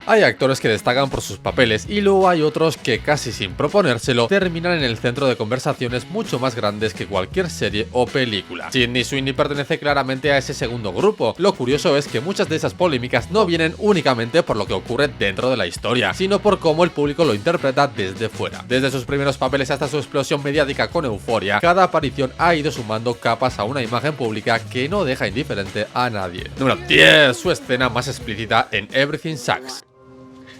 Hay actores que destacan por sus papeles y luego hay otros que casi sin proponérselo terminan en el centro de conversaciones mucho más grandes que cualquier serie o película. Sydney Sweeney pertenece claramente a ese segundo grupo. Lo curioso es que muchas de esas polémicas no vienen únicamente por lo que ocurre dentro de la historia, sino por cómo el público lo interpreta desde fuera. Desde sus primeros papeles hasta su explosión mediática con Euphoria, cada aparición ha ido sumando capas a una imagen pública que no deja indiferente a nadie. Número 10. Su escena más explícita en Everything Sucks.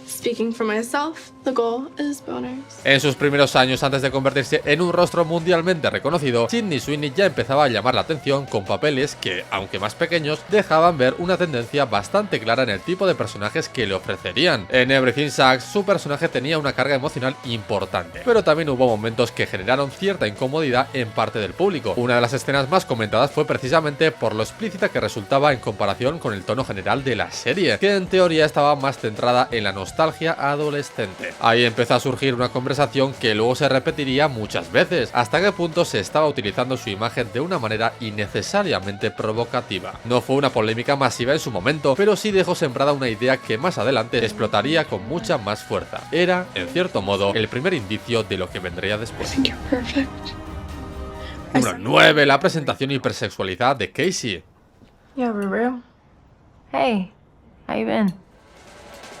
Speaking for myself, the goal is boners. En sus primeros años antes de convertirse en un rostro mundialmente reconocido, Sydney Sweeney ya empezaba a llamar la atención con papeles que, aunque más pequeños, dejaban ver una tendencia bastante clara en el tipo de personajes que le ofrecerían. En Everything Sucks, su personaje tenía una carga emocional importante, pero también hubo momentos que generaron cierta incomodidad en parte del público. Una de las escenas más comentadas fue precisamente por lo explícita que resultaba en comparación con el tono general de la serie, que en teoría estaba más centrada en la nostalgia adolescente. Ahí empezó a surgir una conversación que luego se repetiría muchas veces, hasta qué punto se estaba utilizando su imagen de una manera innecesariamente provocativa. No fue una polémica masiva en su momento, pero sí dejó sembrada una idea que más adelante explotaría con mucha más fuerza. Era, en cierto modo, el primer indicio de lo que vendría después. Número 9. La presentación hipersexualizada de Casey. Yo, Ruru. Hey, how you been?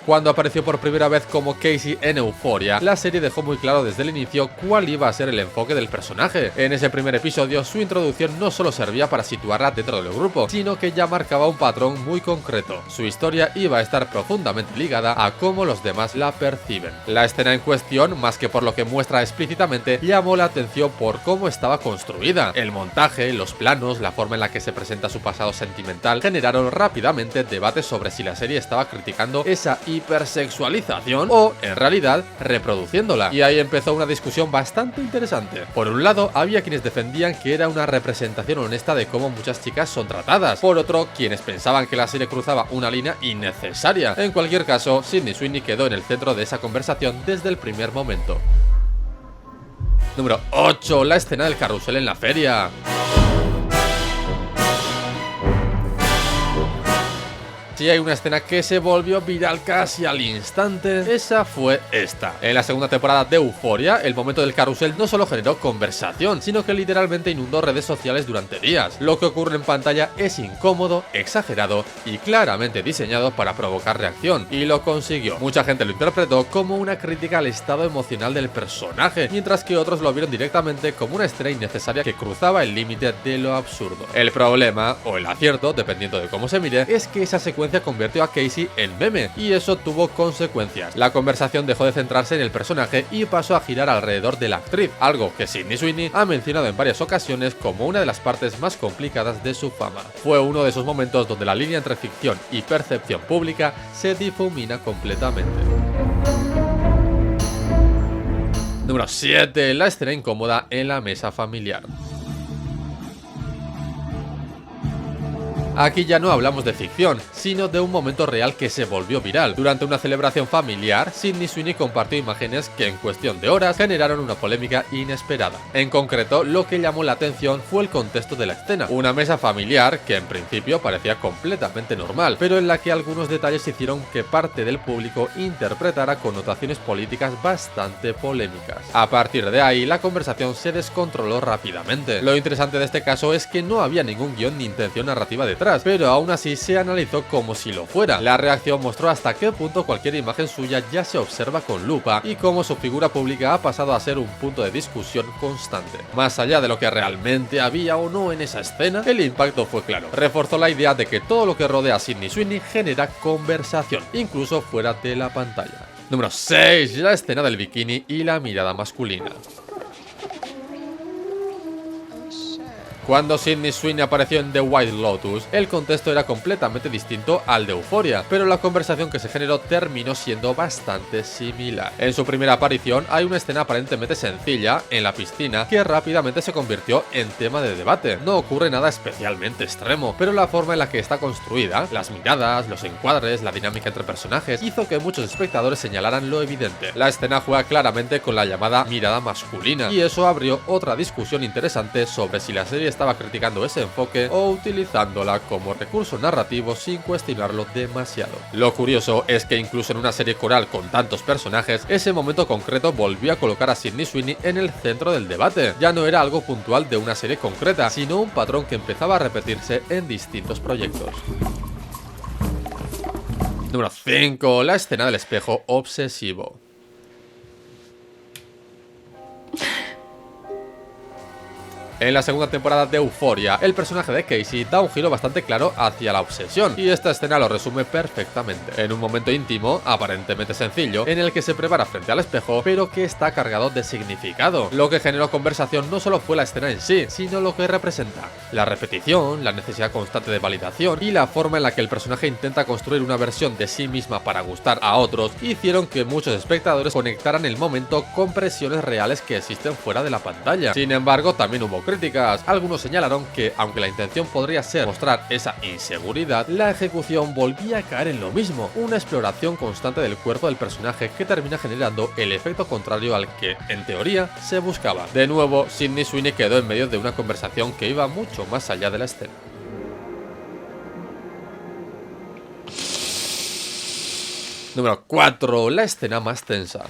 Cuando apareció por primera vez como Casey en Euphoria, la serie dejó muy claro desde el inicio cuál iba a ser el enfoque del personaje. En ese primer episodio, su introducción no solo servía para situarla dentro del grupo, sino que ya marcaba un patrón muy concreto. Su historia iba a estar profundamente ligada a cómo los demás la perciben. La escena en cuestión, más que por lo que muestra explícitamente, llamó la atención por cómo estaba construida. El montaje, los planos, la forma en la que se presenta su pasado sentimental, generaron rápidamente debates sobre si la serie estaba criticando esa hipersexualización o, en realidad, reproduciéndola. Y ahí empezó una discusión bastante interesante. Por un lado, había quienes defendían que era una representación honesta de cómo muchas chicas son tratadas. Por otro, quienes pensaban que la serie cruzaba una línea innecesaria. En cualquier caso, Sydney Sweeney quedó en el centro de esa conversación desde el primer momento. Número 8. La escena del carrusel en la feria. Si hay una escena que se volvió viral casi al instante, esa fue esta. En la segunda temporada de Euphoria, el momento del carrusel no solo generó conversación, sino que literalmente inundó redes sociales durante días. Lo que ocurre en pantalla es incómodo, exagerado y claramente diseñado para provocar reacción, y lo consiguió. Mucha gente lo interpretó como una crítica al estado emocional del personaje, mientras que otros lo vieron directamente como una escena innecesaria que cruzaba el límite de lo absurdo. El problema, o el acierto, dependiendo de cómo se mire, es que esa secuencia convirtió a Casey en meme, y eso tuvo consecuencias. La conversación dejó de centrarse en el personaje y pasó a girar alrededor de la actriz, algo que Sydney Sweeney ha mencionado en varias ocasiones como una de las partes más complicadas de su fama. Fue uno de esos momentos donde la línea entre ficción y percepción pública se difumina completamente. Número 7. La escena incómoda en la mesa familiar. Aquí ya no hablamos de ficción, sino de un momento real que se volvió viral. Durante una celebración familiar, Sydney Sweeney compartió imágenes que en cuestión de horas generaron una polémica inesperada. En concreto, lo que llamó la atención fue el contexto de la escena. Una mesa familiar que en principio parecía completamente normal, pero en la que algunos detalles hicieron que parte del público interpretara connotaciones políticas bastante polémicas. A partir de ahí, la conversación se descontroló rápidamente. Lo interesante de este caso es que no había ningún guión ni intención narrativa detrás, pero aún así se analizó como si lo fuera. La reacción mostró hasta qué punto cualquier imagen suya ya se observa con lupa y cómo su figura pública ha pasado a ser un punto de discusión constante. Más allá de lo que realmente había o no en esa escena, el impacto fue claro. Reforzó la idea de que todo lo que rodea a Sydney Sweeney genera conversación, incluso fuera de la pantalla. Número 6. La escena del bikini y la mirada masculina. Cuando Sydney Sweeney apareció en The White Lotus, el contexto era completamente distinto al de Euphoria, pero la conversación que se generó terminó siendo bastante similar. En su primera aparición hay una escena aparentemente sencilla, en la piscina, que rápidamente se convirtió en tema de debate. No ocurre nada especialmente extremo, pero la forma en la que está construida, las miradas, los encuadres, la dinámica entre personajes, hizo que muchos espectadores señalaran lo evidente. La escena juega claramente con la llamada mirada masculina, y eso abrió otra discusión interesante sobre si la serie está estaba criticando ese enfoque o utilizándola como recurso narrativo sin cuestionarlo demasiado. Lo curioso es que incluso en una serie coral con tantos personajes, ese momento concreto volvió a colocar a Sydney Sweeney en el centro del debate. Ya no era algo puntual de una serie concreta, sino un patrón que empezaba a repetirse en distintos proyectos. Número 5. La escena del espejo obsesivo. En la segunda temporada de Euphoria, el personaje de Casey da un giro bastante claro hacia la obsesión, y esta escena lo resume perfectamente. En un momento íntimo, aparentemente sencillo, en el que se prepara frente al espejo, pero que está cargado de significado. Lo que generó conversación no solo fue la escena en sí, sino lo que representa. La repetición, la necesidad constante de validación y la forma en la que el personaje intenta construir una versión de sí misma para gustar a otros, hicieron que muchos espectadores conectaran el momento con presiones reales que existen fuera de la pantalla. Sin embargo, también hubo críticas. Algunos señalaron que, aunque la intención podría ser mostrar esa inseguridad, la ejecución volvía a caer en lo mismo, una exploración constante del cuerpo del personaje que termina generando el efecto contrario al que, en teoría, se buscaba. De nuevo, Sydney Sweeney quedó en medio de una conversación que iba mucho más allá de la escena. Número 4. La escena más tensa.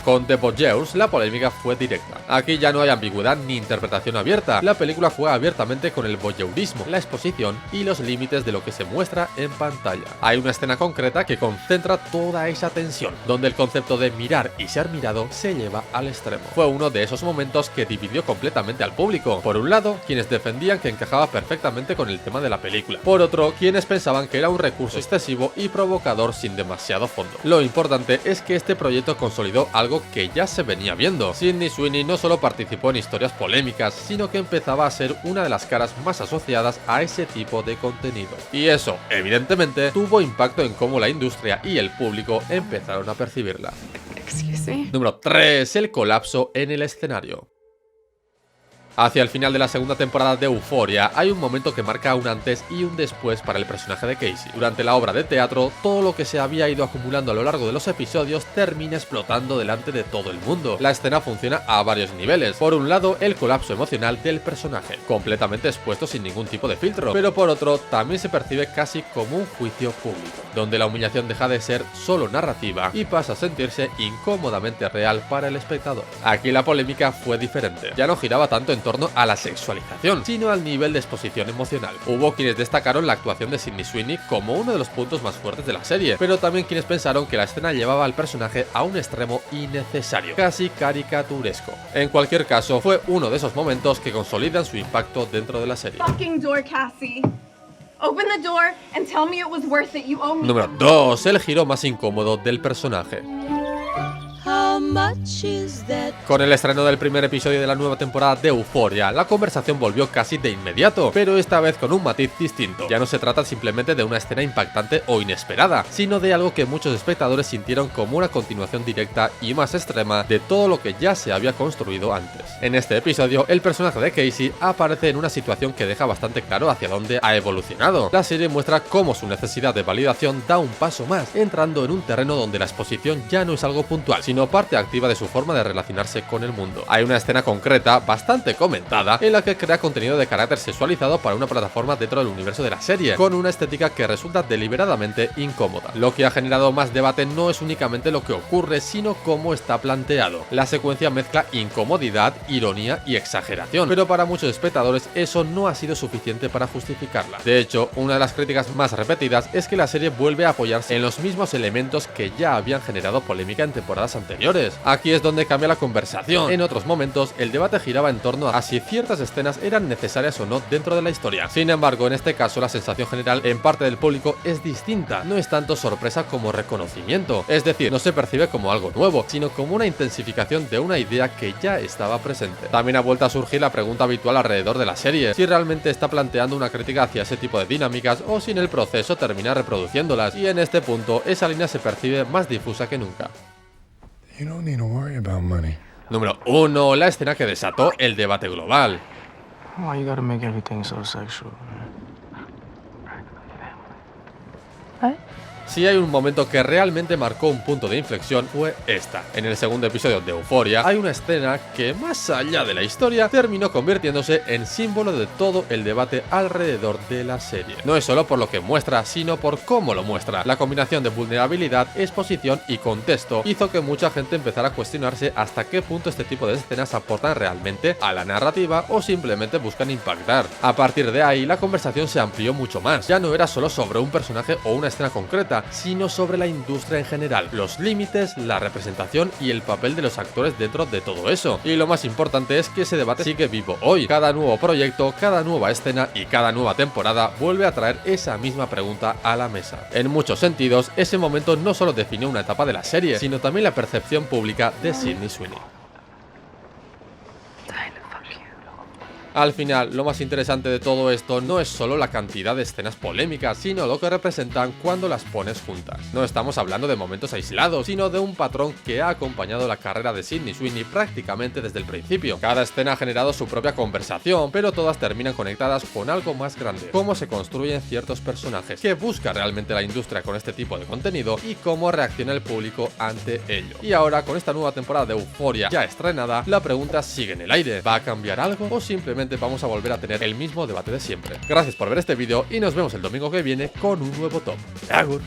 Con The Voyeurs, la polémica fue directa. Aquí ya no hay ambigüedad ni interpretación abierta. La película fue abiertamente con el voyeurismo, la exposición y los límites de lo que se muestra en pantalla. Hay una escena concreta que concentra toda esa tensión, donde el concepto de mirar y ser mirado se lleva al extremo. Fue uno de esos momentos que dividió completamente al público. Por un lado, quienes defendían que encajaba perfectamente con el tema de la película. Por otro, quienes pensaban que era un recurso excesivo y provocador sin demasiado fondo. Lo importante es que este proyecto consolidó algo que ya se venía viendo. Sydney Sweeney no solo participó en historias polémicas, sino que empezaba a ser una de las caras más asociadas a ese tipo de contenido. Y eso, evidentemente, tuvo impacto en cómo la industria y el público empezaron a percibirla. Excuse me. Número 3. El colapso en el escenario. Hacia el final de la segunda temporada de Euphoria, hay un momento que marca un antes y un después para el personaje de Casey. Durante la obra de teatro, todo lo que se había ido acumulando a lo largo de los episodios termina explotando delante de todo el mundo. La escena funciona a varios niveles. Por un lado, el colapso emocional del personaje, completamente expuesto sin ningún tipo de filtro, pero por otro, también se percibe casi como un juicio público, donde la humillación deja de ser solo narrativa y pasa a sentirse incómodamente real para el espectador. Aquí la polémica fue diferente. Ya no giraba tanto en torno a la sexualización, sino al nivel de exposición emocional. Hubo quienes destacaron la actuación de Sydney Sweeney como uno de los puntos más fuertes de la serie, pero también quienes pensaron que la escena llevaba al personaje a un extremo innecesario, casi caricaturesco. En cualquier caso, fue uno de esos momentos que consolidan su impacto dentro de la serie. Fucking door, Cassie. Open the door and tell me it was worth it. You owe me. Número 2. El giro más incómodo del personaje. Con el estreno del primer episodio de la nueva temporada de Euphoria, la conversación volvió casi de inmediato, pero esta vez con un matiz distinto. Ya no se trata simplemente de una escena impactante o inesperada, sino de algo que muchos espectadores sintieron como una continuación directa y más extrema de todo lo que ya se había construido antes. En este episodio, el personaje de Casey aparece en una situación que deja bastante claro hacia dónde ha evolucionado. La serie muestra cómo su necesidad de validación da un paso más, entrando en un terreno donde la exposición ya no es algo puntual, sino parte activa de su forma de relacionarse con el mundo. Hay una escena concreta, bastante comentada, en la que crea contenido de carácter sexualizado para una plataforma dentro del universo de la serie, con una estética que resulta deliberadamente incómoda. Lo que ha generado más debate no es únicamente lo que ocurre, sino cómo está planteado. La secuencia mezcla incomodidad, ironía y exageración, pero para muchos espectadores eso no ha sido suficiente para justificarla. De hecho, una de las críticas más repetidas es que la serie vuelve a apoyarse en los mismos elementos que ya habían generado polémica en temporadas anteriores. Aquí es donde cambia la conversación. En otros momentos, el debate giraba en torno a si ciertas escenas eran necesarias o no dentro de la historia. Sin embargo, en este caso, la sensación general en parte del público es distinta. No es tanto sorpresa como reconocimiento. Es decir, no se percibe como algo nuevo, sino como una intensificación de una idea que ya estaba presente. También ha vuelto a surgir la pregunta habitual alrededor de la serie, si realmente está planteando una crítica hacia ese tipo de dinámicas o si en el proceso termina reproduciéndolas, y en este punto esa línea se percibe más difusa que nunca. You don't need to worry about money. Número 1. La escena que desató el debate global. Why you gotta make everything so sexual? What? Si hay un momento que realmente marcó un punto de inflexión, fue esta. En el segundo episodio de Euphoria hay una escena que, más allá de la historia, terminó convirtiéndose en símbolo de todo el debate alrededor de la serie. No es solo por lo que muestra, sino por cómo lo muestra. La combinación de vulnerabilidad, exposición y contexto hizo que mucha gente empezara a cuestionarse hasta qué punto este tipo de escenas aportan realmente a la narrativa o simplemente buscan impactar. A partir de ahí, la conversación se amplió mucho más. Ya no era solo sobre un personaje o una escena concreta, sino sobre la industria en general, los límites, la representación y el papel de los actores dentro de todo eso. Y lo más importante es que ese debate sigue vivo hoy. Cada nuevo proyecto, cada nueva escena y cada nueva temporada vuelve a traer esa misma pregunta a la mesa. En muchos sentidos, ese momento no solo definió una etapa de la serie, sino también la percepción pública de Sydney Sweeney. Al final, lo más interesante de todo esto no es solo la cantidad de escenas polémicas, sino lo que representan cuando las pones juntas. No estamos hablando de momentos aislados, sino de un patrón que ha acompañado la carrera de Sydney Sweeney prácticamente desde el principio. Cada escena ha generado su propia conversación, pero todas terminan conectadas con algo más grande: cómo se construyen ciertos personajes, qué busca realmente la industria con este tipo de contenido y cómo reacciona el público ante ello. Y ahora, con esta nueva temporada de Euphoria ya estrenada, la pregunta sigue en el aire: ¿va a cambiar algo o simplemente vamos a volver a tener el mismo debate de siempre? Gracias por ver este vídeo y nos vemos el domingo que viene con un nuevo top. Agur.